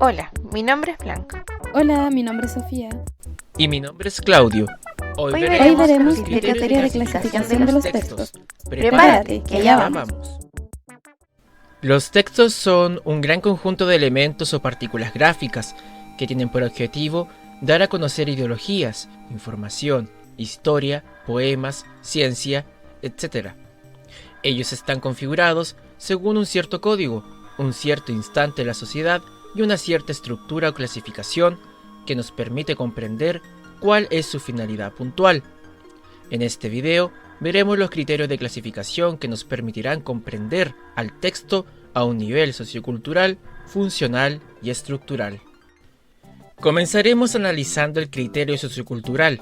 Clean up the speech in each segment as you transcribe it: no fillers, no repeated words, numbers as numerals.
Hola, mi nombre es Blanca. Hola, mi nombre es Sofía. Y mi nombre es Claudio. Hoy veremos veremos el criterio criterio de clasificación de los textos. Prepárate, que allá vamos. Los textos son un gran conjunto de elementos o partículas gráficas que tienen por objetivo dar a conocer ideologías, información, historia, poemas, ciencia, etc. Ellos están configurados según un cierto código, un cierto instante de la sociedad y una cierta estructura o clasificación que nos permite comprender cuál es su finalidad puntual. En este video veremos los criterios de clasificación que nos permitirán comprender al texto a un nivel sociocultural, funcional y estructural. Comenzaremos analizando el criterio sociocultural.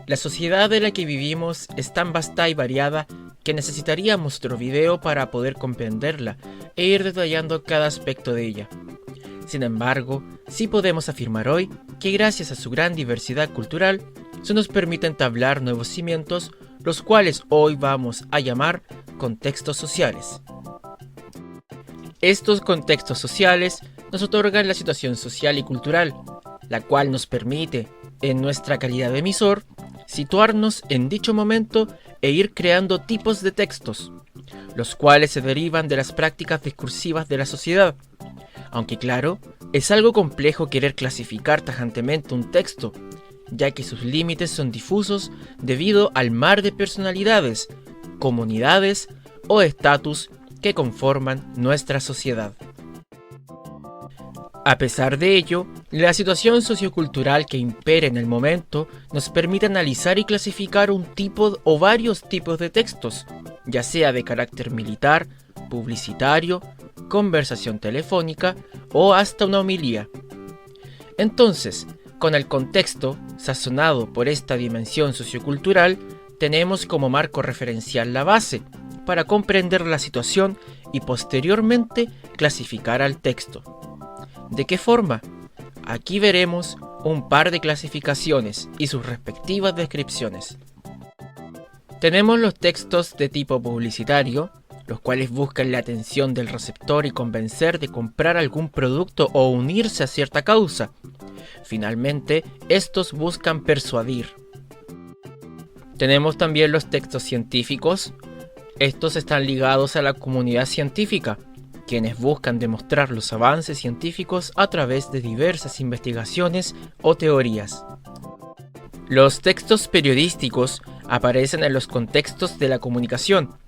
La sociedad en la que vivimos es tan vasta y variada que necesitaríamos otro video para poder comprenderla e ir detallando cada aspecto de ella. Sin embargo, sí podemos afirmar hoy que gracias a su gran diversidad cultural, se nos permite entablar nuevos cimientos, los cuales hoy vamos a llamar contextos sociales. Estos contextos sociales nos otorgan la situación social y cultural, la cual nos permite, en nuestra calidad de emisor, situarnos en dicho momento e ir creando tipos de textos, los cuales se derivan de las prácticas discursivas de la sociedad. Aunque claro, es algo complejo querer clasificar tajantemente un texto, ya que sus límites son difusos debido al mar de personalidades, comunidades o estatus que conforman nuestra sociedad. A pesar de ello, la situación sociocultural que impera en el momento nos permite analizar y clasificar un tipo o varios tipos de textos, ya sea de carácter militar, publicitario, conversación telefónica o hasta una homilía. Entonces, con el contexto sazonado por esta dimensión sociocultural, tenemos como marco referencial la base para comprender la situación y posteriormente clasificar al texto. ¿De qué forma? Aquí veremos un par de clasificaciones y sus respectivas descripciones. Tenemos los textos de tipo publicitario, los cuales buscan la atención del receptor y convencer de comprar algún producto o unirse a cierta causa. Finalmente, estos buscan persuadir. Tenemos también los textos científicos. Estos están ligados a la comunidad científica, quienes buscan demostrar los avances científicos a través de diversas investigaciones o teorías. Los textos periodísticos aparecen en los contextos de la comunicación.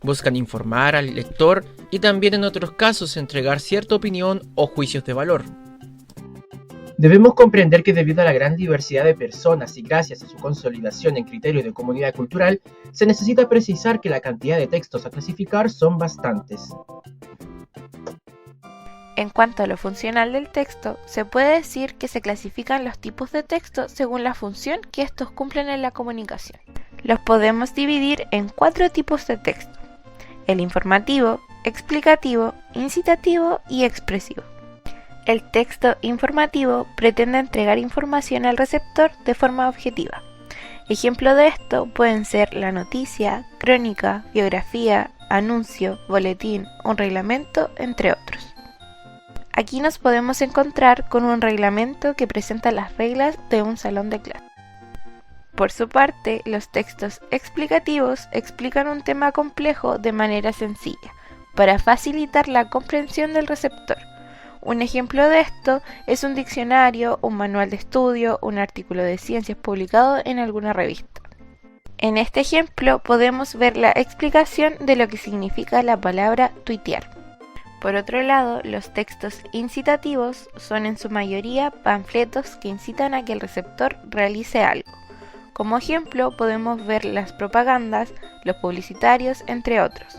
Buscan informar al lector y también en otros casos entregar cierta opinión o juicios de valor. Debemos comprender que debido a la gran diversidad de personas y gracias a su consolidación en criterios de comunidad cultural, se necesita precisar que la cantidad de textos a clasificar son bastantes. En cuanto a lo funcional del texto, se puede decir que se clasifican los tipos de texto según la función que estos cumplen en la comunicación. Los podemos dividir en 4 tipos de texto: el informativo, explicativo, incitativo y expresivo. El texto informativo pretende entregar información al receptor de forma objetiva. Ejemplo de esto pueden ser la noticia, crónica, biografía, anuncio, boletín, un reglamento, entre otros. Aquí nos podemos encontrar con un reglamento que presenta las reglas de un salón de clase. Por su parte, los textos explicativos explican un tema complejo de manera sencilla, para facilitar la comprensión del receptor. Un ejemplo de esto es un diccionario, un manual de estudio, un artículo de ciencias publicado en alguna revista. En este ejemplo podemos ver la explicación de lo que significa la palabra tuitear. Por otro lado, los textos incitativos son en su mayoría panfletos que incitan a que el receptor realice algo. Como ejemplo podemos ver las propagandas, los publicitarios, entre otros,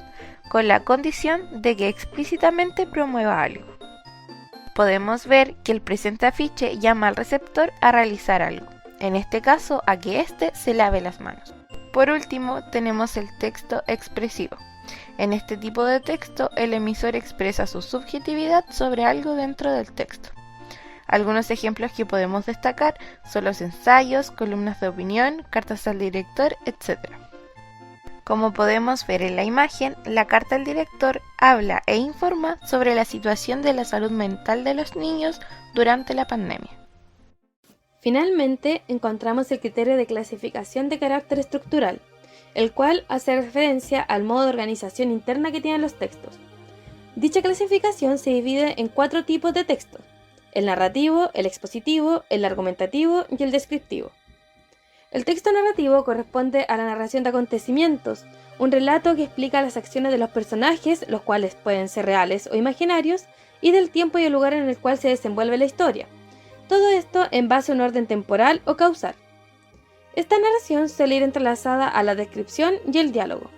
con la condición de que explícitamente promueva algo. Podemos ver que el presente afiche llama al receptor a realizar algo, en este caso a que éste se lave las manos. Por último, tenemos el texto expresivo. En este tipo de texto, el emisor expresa su subjetividad sobre algo dentro del texto. Algunos ejemplos que podemos destacar son los ensayos, columnas de opinión, cartas al director, etc. Como podemos ver en la imagen, la carta del director habla e informa sobre la situación de la salud mental de los niños durante la pandemia. Finalmente, encontramos el criterio de clasificación de carácter estructural, el cual hace referencia al modo de organización interna que tienen los textos. Dicha clasificación se divide en 4 tipos de textos: el narrativo, el expositivo, el argumentativo y el descriptivo. El texto narrativo corresponde a la narración de acontecimientos, un relato que explica las acciones de los personajes, los cuales pueden ser reales o imaginarios, y del tiempo y el lugar en el cual se desenvuelve la historia. Todo esto en base a un orden temporal o causal. Esta narración suele ir entrelazada a la descripción y el diálogo.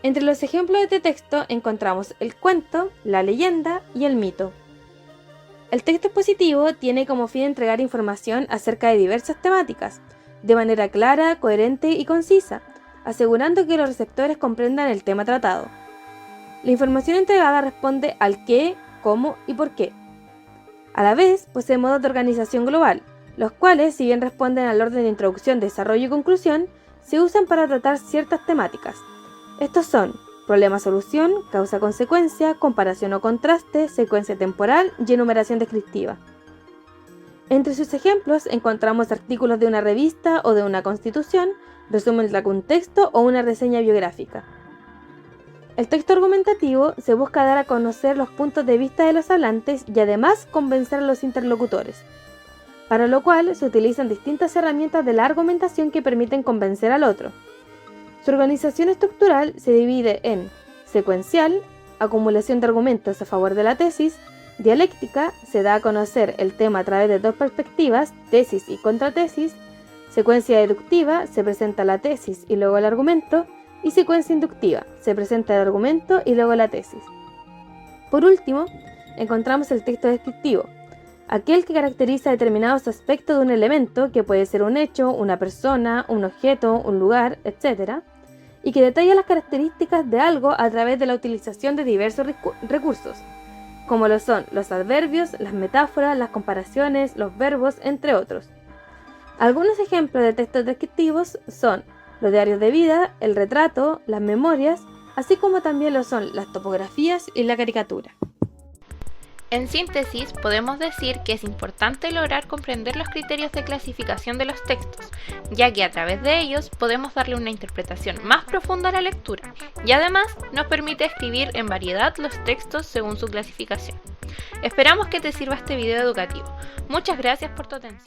Entre los ejemplos de texto encontramos el cuento, la leyenda y el mito. El texto expositivo tiene como fin entregar información acerca de diversas temáticas, de manera clara, coherente y concisa, asegurando que los receptores comprendan el tema tratado. La información entregada responde al qué, cómo y por qué. A la vez, posee modos de organización global, los cuales, si bien responden al orden de introducción, desarrollo y conclusión, se usan para tratar ciertas temáticas. Estos son problema-solución, causa-consecuencia, comparación o contraste, secuencia temporal y enumeración descriptiva. Entre sus ejemplos encontramos artículos de una revista o de una constitución, resumen de algún texto o una reseña biográfica. El texto argumentativo se busca dar a conocer los puntos de vista de los hablantes y además convencer a los interlocutores, para lo cual se utilizan distintas herramientas de la argumentación que permiten convencer al otro. Su organización estructural se divide en secuencial, acumulación de argumentos a favor de la tesis; dialéctica, se da a conocer el tema a través de 2 perspectivas, tesis y contratesis; secuencia deductiva, se presenta la tesis y luego el argumento; y secuencia inductiva, se presenta el argumento y luego la tesis. Por último, encontramos el texto descriptivo, aquel que caracteriza determinados aspectos de un elemento, que puede ser un hecho, una persona, un objeto, un lugar, etc., y que detalla las características de algo a través de la utilización de diversos recursos, como lo son los adverbios, las metáforas, las comparaciones, los verbos, entre otros. Algunos ejemplos de textos descriptivos son los diarios de vida, el retrato, las memorias, así como también lo son las topografías y la caricatura. En síntesis, podemos decir que es importante lograr comprender los criterios de clasificación de los textos, ya que a través de ellos podemos darle una interpretación más profunda a la lectura, y además nos permite escribir en variedad los textos según su clasificación. Esperamos que te sirva este video educativo. Muchas gracias por tu atención.